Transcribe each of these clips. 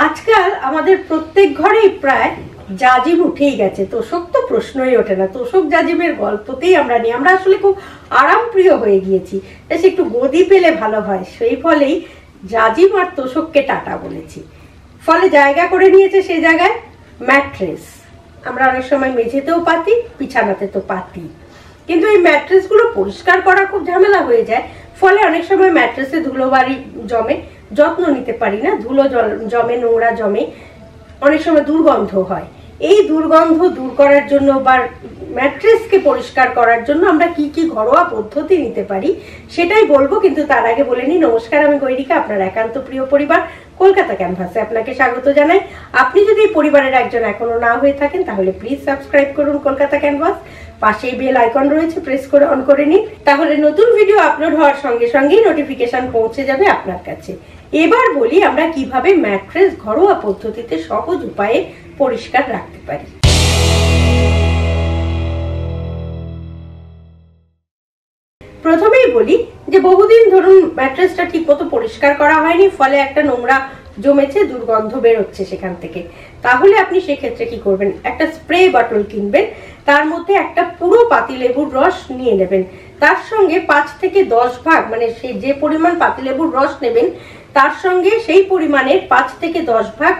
আজকাল আমাদের প্রত্যেক ঘরেই প্রায় জাজিম উঠেই গেছে। তোষক তো প্রশ্নই ওঠে না। তোষক জাজিমের গল্পতেই আমরা আসলে খুব আরামপ্রিয় হয়ে গিয়েছি। সে একটু গদি পেলে ভালো হয়, সেই ফলেই জাজিম আর তোষককে টাটা বলেছি। ফলে জায়গা করে নিয়েছে সেই জায়গায় ম্যাট্রেস। আমরা অনেক সময় মেঝেতেও পাতি, বিছানাতে তো পাতি, কিন্তু এই ম্যাট্রেসগুলো পরিষ্কার করা খুব ঝামেলা হয়ে যায়। ফলে অনেক সময় ম্যাট্রেসে ধুলোবালি জমে, যত্ন নিতে পারি না, ধুলো জমে, নোংরা জমে, অনেক সময় দুর্গন্ধ হয়। এই দুর্গন্ধ দূর করার জন্য বা ম্যাট্রেসকে পরিষ্কার করার জন্য আমরা কি কি ঘরোয়া পদ্ধতি নিতে পারি সেটাই বলবো। কিন্তু তার আগে বলে নিই, নমস্কার, আমি গৈরিকা, আপনার একান্ত প্রিয় পরিবার কলকাতা ক্যানভাসে আপনাকে স্বাগত জানাই। আপনি যদি এই পরিবারের একজন এখনো না হয়ে থাকেন তাহলে প্লিজ সাবস্ক্রাইব করুন কলকাতা ক্যানভাস। পাশেই বেল আইকন রয়েছে, প্রেস করে অন করে নিন, তাহলে নতুন ভিডিও আপলোড হওয়ার সঙ্গে সঙ্গেই নোটিফিকেশন পৌঁছে যাবে আপনার কাছে। এবার বলি আমরা কিভাবে ম্যাট্রেস ঘরোয়া পদ্ধতিতে সহজ উপায়ে পরিষ্কার রাখতে পারি। প্রথমেই বলি যে বহুদিন ধরুন ম্যাট্রেসটা ঠিক মতো পরিষ্কার করা হয়নি, ফলে একটা নোংরা জমেছে, দুর্গন্ধ বেরোচ্ছে সেখান থেকে। তাহলে আপনি সেক্ষেত্রে কি করবেন, একটা স্প্রে বটল কিনবেন, তার মধ্যে একটা পুরো পাতিলেবুর রস নিয়ে নেবেন, তার সঙ্গে 5 থেকে 10 ভাগ, মানে সেই যে পরিমাণ পাতিলেবুর রস নেবেন তার সঙ্গে সেই পরিমাণের 5 থেকে 10 ভাগ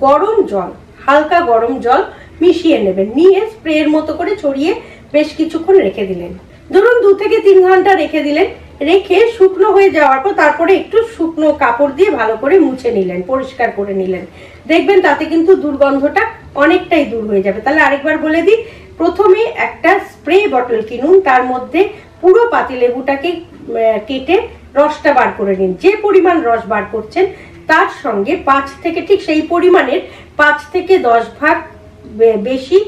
গরম জল, হালকা গরম জল মিশিয়ে নেবেন। নিয়ে স্প্রের মতো করে ছড়িয়ে বেশ কিছুক্ষণ রেখে দিলেন। ধরুন 2 থেকে 3 ঘন্টা রেখে দিলেন। রেখে শুকনো হয়ে যাওয়ার পর তারপরে একটু শুকনো কাপড় দিয়ে ভালো করে মুছে নিলেন, পরিষ্কার করে নিলেন। দেখবেন তাতে কিন্তু দুর্গন্ধটা অনেকটাই দূর হয়ে যাবে। তাহলে আরেকবার বলে দিই, প্রথমে একটা স্প্রে বটল কিনুন, তার মধ্যে পুরো পাতিলেবুটাকে কেটে রসটা বার করে নিন। যে পরিমাণ রস বার করছেন তার সঙ্গে 5 থেকে, ঠিক সেই পরিমাণের 5 থেকে 10 ভাগ বেশি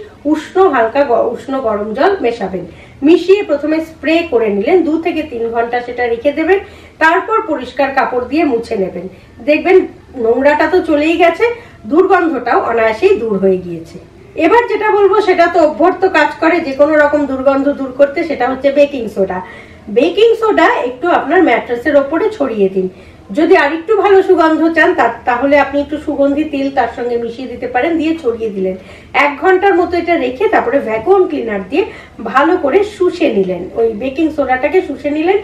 হালকা উষ্ণ গরম জল মেশাবেন। মিশিয়ে প্রথমে স্প্রে করে নিলেন, 2 থেকে 3 ঘন্টা সেটা রেখে দেবেন। তারপর পরিষ্কার কাপড় দিয়ে মুছে নেবেন। দেখবেন নোংরাটা তো চলেই গেছে, দুর্গন্ধটাও অনায়াসেই দূর হয়ে গিয়েছে। এবার যেটা বলবো সেটা তো অভ্যর্থ কাজ করে যে কোনো রকম দুর্গন্ধ দূর করতে, সেটা হচ্ছে বেকিং সোডা। বেকিং সোডা একটু আপনার ম্যাট্রেসের ওপরে ছড়িয়ে দিন। যদি আরেকটু ভালো সুগন্ধ চান তাহলে আপনি একটু সুগন্ধি তেল তার সঙ্গে মিশিয়ে দিতে পারেন, দিয়ে ছড়িয়ে দিলেন। 1 ঘন্টার মতো এটা রেখে তারপরে ভ্যাকুয়াম ক্লিনার দিয়ে ভালো করে শুষে নিলেন, ওই বেকিং সোডাটাকে শুষে নিলেন,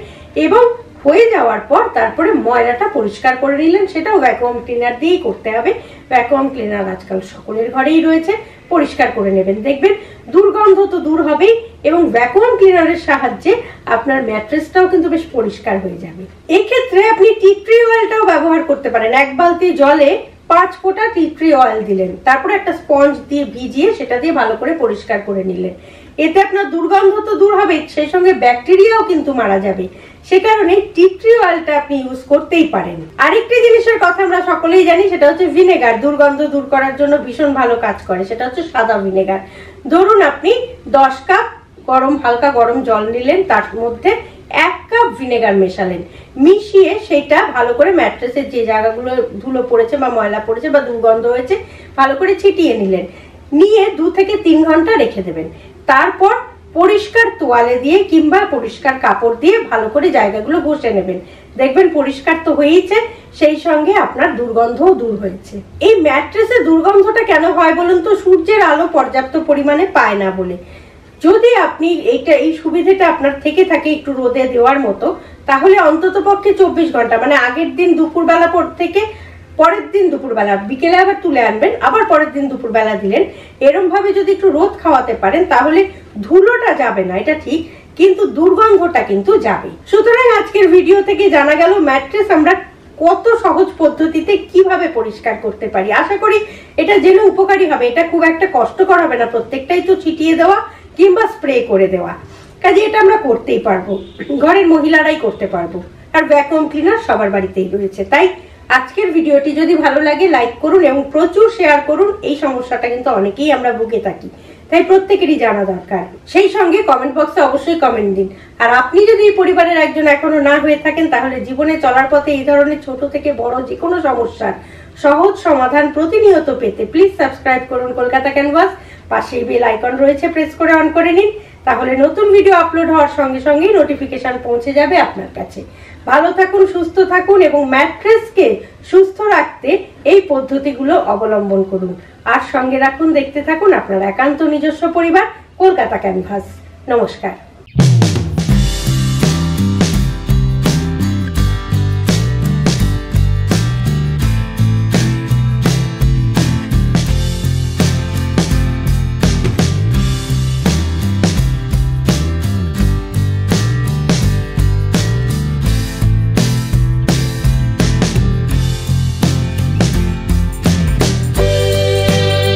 এবং হয়ে যাওয়ার পর তারপরে ময়লাটা পরিষ্কার করে নিলেন। সেটাও ভ্যাকুয়াম ক্লিনার দিয়েই করতে হবে। ভ্যাকুয়াম ক্লিনার আজকাল সকলের ঘরেই রয়েছে, পরিষ্কার করে নেবেন। দেখবেন দুর্গন্ধ তো দূর হবেই, এবং ভ্যাকুয়াম ক্লিনারের সাহায্যে আপনার ম্যাট্রেসটাও কিন্তু বেশ পরিষ্কার হয়ে যাবে। এক্ষেত্রে আপনি টি ট্রি অয়েলটাও ব্যবহার করতে পারেন। 1 বালতি জলে 5 ফোঁটা টি ট্রি অয়েল দিলেন, তারপরে একটা স্পঞ্জ দিয়ে ভিজিয়ে সেটা দিয়ে ভালো করে পরিষ্কার করে নিলেন। এতে আপনার দুর্গন্ধ তো দূর হবে, সেই সঙ্গে ব্যাকটেরিয়াও কিন্তু মারা যাবে। সে কারণে টি ট্রি অয়েলটা আপনি ইউজ করতেই পারেন। আরেকটি জিনিসের কথা আমরা সকলেই জানি, সেটা হচ্ছে ভিনেগার। দুর্গন্ধ দূর করার জন্য ভীষণ ভালো কাজ করে, সেটা হচ্ছে সাদা ভিনেগার। ধরুন আপনি 10 কাপ হালকা গরম জল নিলেন, তার মধ্যে 1 কাপ ভিনেগার মেশালেন। মিশিয়ে সেটা ভালো করে ম্যাট্রেসের যে জায়গাগুলো ধুলো পড়েছে বা ময়লা পড়েছে বা দুর্গন্ধ হয়েছে ভালো করে ছিটিয়ে নিলেন। নিয়ে 2 থেকে 3 ঘন্টা রেখে দেবেন। তারপর পরিষ্কার তোয়ালে দিয়ে কিংবা পরিষ্কার কাপড় দিয়ে ভালো করে জায়গাগুলো ঘষে নেবেন। দেখবেন পরিষ্কার তো হয়েইছে, সেই সঙ্গে আপনার দুর্গন্ধও দূর হয়েছে। এই ম্যাট্রেসে দুর্গন্ধটা কেন হয় বলুন তো? সূর্যের আলো পর্যাপ্ত পরিমাণে পায় না বলে। যদি আপনি এই সুবিধাটা আপনার থেকে থাকে একটু রোদে দেওয়ার মতো, তাহলে অন্তত পক্ষে 24 ঘন্টা, মানে আগের দিন দুপুরবেলা থেকে পরের দিন দুপুরবেলা, বিকেলে আবার তুলে আনবেন, আবার পরের দিন দুপুরবেলা দিলেন, এরম ভাবে যদি একটু রোদ খাওয়াতে পারেন তাহলে ধুলোটা যাবে না, এটা ঠিক, কিন্তু দুর্গন্ধটা কিন্তু যাবে। সুতরাং আজকের ভিডিও থেকে জানা গেল ম্যাট্রেস আমরা কত সহজ পদ্ধতিতে কিভাবে পরিষ্কার করতে পারি। আশা করি এটা জেনে উপকারী হবে। এটা খুব একটা কষ্টকর হবে না, প্রত্যেকটাই তো ছিটিয়ে দেওয়া কিংবা স্প্রে করে দেওয়া, কাজে এটা আমরা করতেই পারবো, ঘরের মহিলারাই করতে পারবো। আর ভ্যাকুয়াম ক্লিনার সবার বাড়িতেই রয়েছে। তাই আজকের ভিডিওটি যদি ভালো লাগে লাইক করুন এবং প্রচুর শেয়ার করুন। এই সমস্যাটা কিন্তু অনেকেই আমরা ভুগে থাকি, তাই প্রত্যেকেরই জানা দরকার। সেই সঙ্গে কমেন্ট বক্সে অবশ্যই কমেন্ট দিন। আর আপনি যদি এই পরিবারের একজন এখনো না হয়ে থাকেন তাহলে জীবনে চলার পথে এই ধরনের ছোট থেকে বড় যে কোনো সমস্যার সহজ সমাধান প্রতিনিয়ত পেতে প্লিজ সাবস্ক্রাইব করুন কলকাতা ক্যানভাস। পাশেই বেল আইকন রয়েছে, প্রেস করে অন করে নিন, তাহলে নতুন ভিডিও আপলোড হওয়ার সঙ্গে সঙ্গেই নোটিফিকেশন পৌঁছে যাবে আপনার কাছে। ভালো থাকুন, সুস্থ থাকুন এবং ম্যাট্রেসকে সুস্থ রাখতে এই পদ্ধতিগুলো অবলম্বন করুন। আর সঙ্গে রাখুন, দেখতে থাকুন আপনার একান্ত নিজস্ব পরিবার কলকাতা ক্যানভাস। নমস্কার।